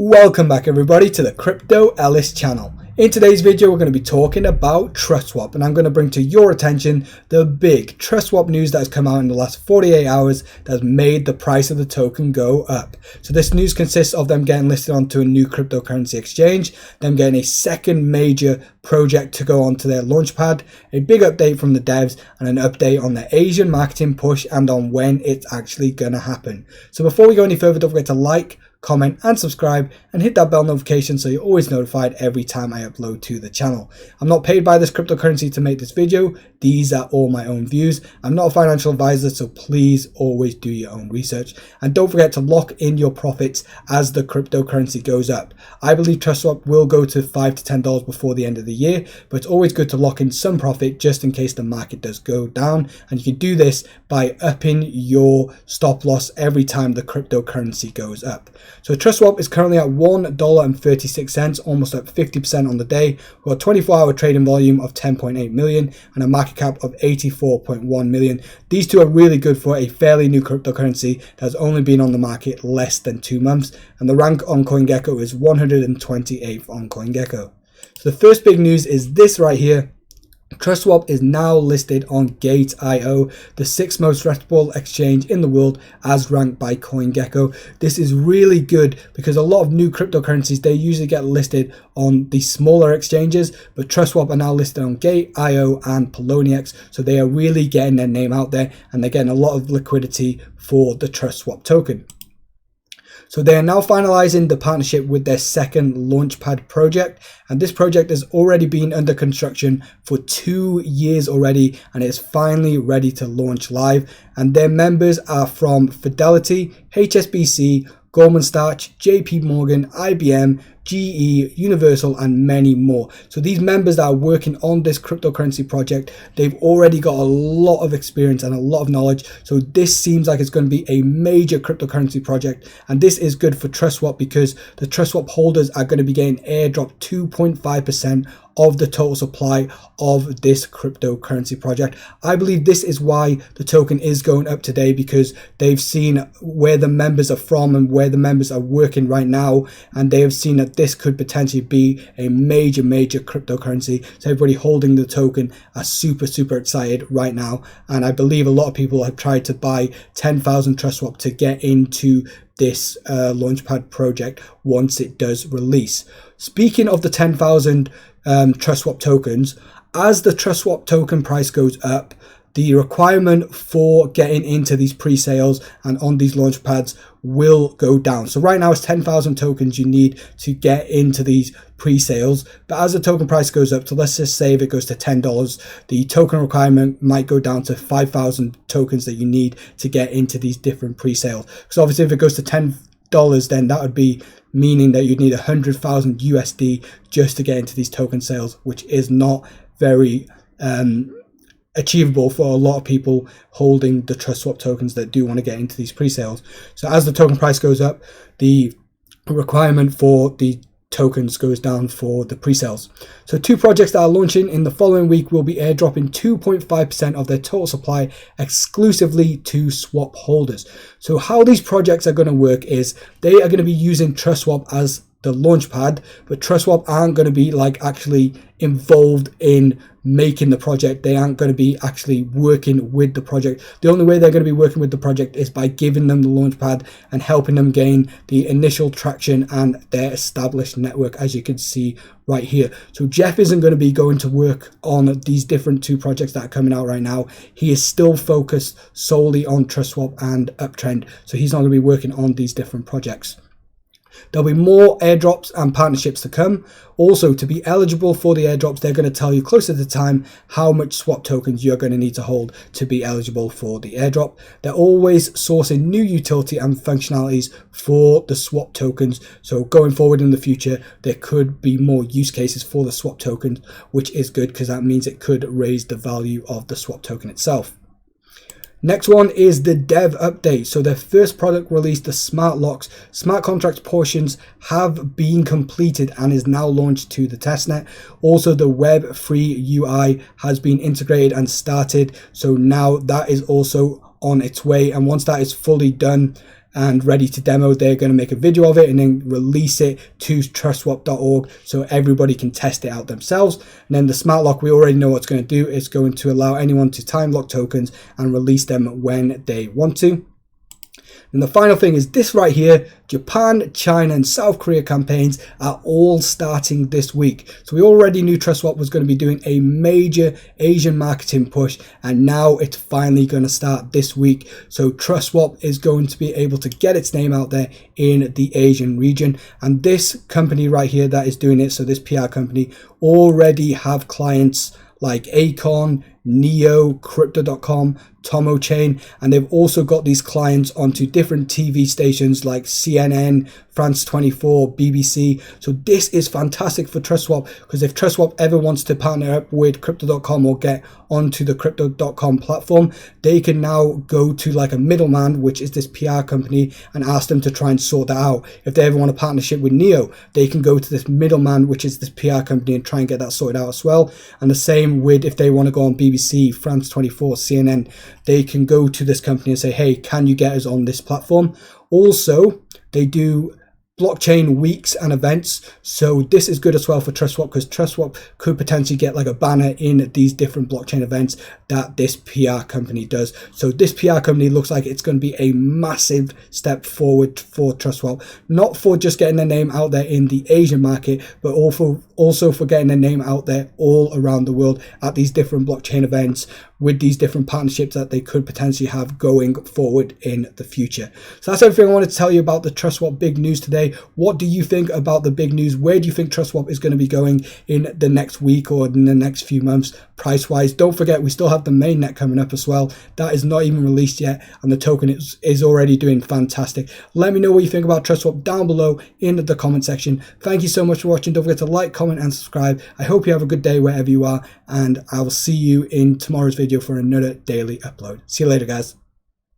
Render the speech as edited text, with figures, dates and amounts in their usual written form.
Welcome back everybody to the Crypto Ellis channel. In today's video we're going to be talking about TrustSwap, and I'm going to bring to your attention the big TrustSwap news that has come out in the last 48 hours that has made the price of the token go up. So this news consists of them getting listed onto a new cryptocurrency exchange, them getting a second major project to go onto their launchpad, a big update from the devs, and an update on the Asian marketing push and on when it's actually going to happen. So before we go any further, don't forget to like, comment and subscribe and hit that bell notification so you're always notified every time I upload to the channel. I'm not paid by this cryptocurrency to make this video. These are all my own views. I'm not a financial advisor, so please always do your own research, and don't forget to lock in your profits as the cryptocurrency goes up. I believe TrustSwap will go to $5 to $10 before the end of the year, but it's always good to lock in some profit just in case the market does go down, and you can do this by upping your stop loss every time the cryptocurrency goes up. So TrustSwap is currently at $1.36, almost up 50% on the day. We've got a 24-hour trading volume of 10.8 million and a market cap of 84.1 million. These two are really good for a fairly new cryptocurrency that has only been on the market less than 2 months, and the rank on CoinGecko is 128th on CoinGecko. So the first big news is this right here. TrustSwap is now listed on Gate.io, the 6th most reputable exchange in the world as ranked by CoinGecko. This is really good because a lot of new cryptocurrencies, they usually get listed on the smaller exchanges, but TrustSwap are now listed on Gate.io and Poloniex, so they are really getting their name out there and they're getting a lot of liquidity for the TrustSwap token. So they are now finalizing the partnership with their second launchpad project, and this project has already been under construction for 2 years already, and it's finally ready to launch live. And their members are from Fidelity, HSBC, Goldman Sachs, JP Morgan, IBM, GE, Universal, and many more. So these members that are working on this cryptocurrency project, they've already got a lot of experience and a lot of knowledge. So this seems like it's going to be a major cryptocurrency project, and this is good for TrustSwap because the TrustSwap holders are going to be getting airdrop 2.5% of the total supply of this cryptocurrency project. I believe this is why the token is going up today, because they've seen where the members are from and where the members are working right now, and they have seen that this could potentially be a major cryptocurrency. So everybody holding the token are super excited right now, and I believe a lot of people have tried to buy 10,000 TrustSwap to get into this launchpad project once it does release. Speaking of the 10,000 TrustSwap tokens, as the TrustSwap token price goes up, the requirement for getting into these pre-sales and on these launch pads will go down. So right now it's 10,000 tokens you need to get into these pre-sales, but as the token price goes up, so let's just say if it goes to $10, the token requirement might go down to 5,000 tokens that you need to get into these different pre-sales. So obviously if it goes to $10, then that would be meaning that you'd need 100,000 USD just to get into these token sales, which is not very achievable for a lot of people holding the TrustSwap tokens that do want to get into these pre-sales. So as the token price goes up, the requirement for the tokens goes down for the pre-sales. So 2 projects that are launching in the following week will be airdropping 2.5% of their total supply exclusively to swap holders. So how these projects are going to work is they are going to be using TrustSwap as the launchpad, but TrustSwap aren't going to be like actually involved in making the project. They aren't going to be actually working with the project. The only way they're going to be working with the project is by giving them the launchpad and helping them gain the initial traction and their established network, as you can see right here. So Jeff isn't going to be going to work on these different 2 projects that are coming out right now. He is still focused solely on TrustSwap and Uptrend, so he's not going to be working on these different projects. There'll be more airdrops and partnerships to come. Also, to be eligible for the airdrops, they're going to tell you closer to the time how much swap tokens you're going to need to hold to be eligible for the airdrop. They're always sourcing new utility and functionalities for the swap tokens. So going forward in the future, there could be more use cases for the swap tokens, which is good because that means it could raise the value of the swap token itself. Next one is the dev update. So their first product release, the smart locks, smart contracts portions have been completed and is now launched to the testnet. Also, the Web3 UI has been integrated and started. So now that is also on its way. And once that is fully done, and ready to demo. They're going to make a video of it and then release it to TrustSwap.org so everybody can test it out themselves. And then the smart lock, we already know what's going to do. It's going to allow anyone to time lock tokens and release them when they want to. And the final thing is this right here. Japan, China and South Korea campaigns are all starting this week. So we already knew TrustSwap was going to be doing a major Asian marketing push, and now it's finally going to start this week. So TrustSwap is going to be able to get its name out there in the Asian region. And this company right here that is doing it, so this PR company, already have clients like Acon, Neo, Crypto.com, Tomo Chain, and they've also got these clients onto different TV stations like CNN, France 24, BBC. So this is fantastic for TrustSwap, because if TrustSwap ever wants to partner up with Crypto.com or get onto the Crypto.com platform, they can now go to like a middleman, which is this PR company, and ask them to try and sort that out. If they ever want a partnership with Neo, they can go to this middleman, which is this PR company, and try and get that sorted out as well. And the same with if they want to go on BBC, France 24, CNN, they can go to this company and say, hey, can you get us on this platform? Also, they do blockchain weeks and events, so this is good as well for TrustSwap, because TrustSwap could potentially get like a banner in these different blockchain events that this PR company does. So this PR company looks like it's going to be a massive step forward for TrustSwap, not for just getting their name out there in the Asian market, but also for getting their name out there all around the world at these different blockchain events with these different partnerships that they could potentially have going forward in the future. So that's everything I wanted to tell you about the TrustSwap big news today. What do you think about the big news? Where do you think TrustSwap is going to be going in the next week or in the next few months price wise? Don't forget, we still have the mainnet coming up as well. That is not even released yet, and the token is already doing fantastic. Let me know what you think about TrustSwap down below in the comment section. Thank you so much for watching. Don't forget to like, comment and subscribe. I hope you have a good day wherever you are, and I will see you in tomorrow's video for another daily upload. See you later, guys.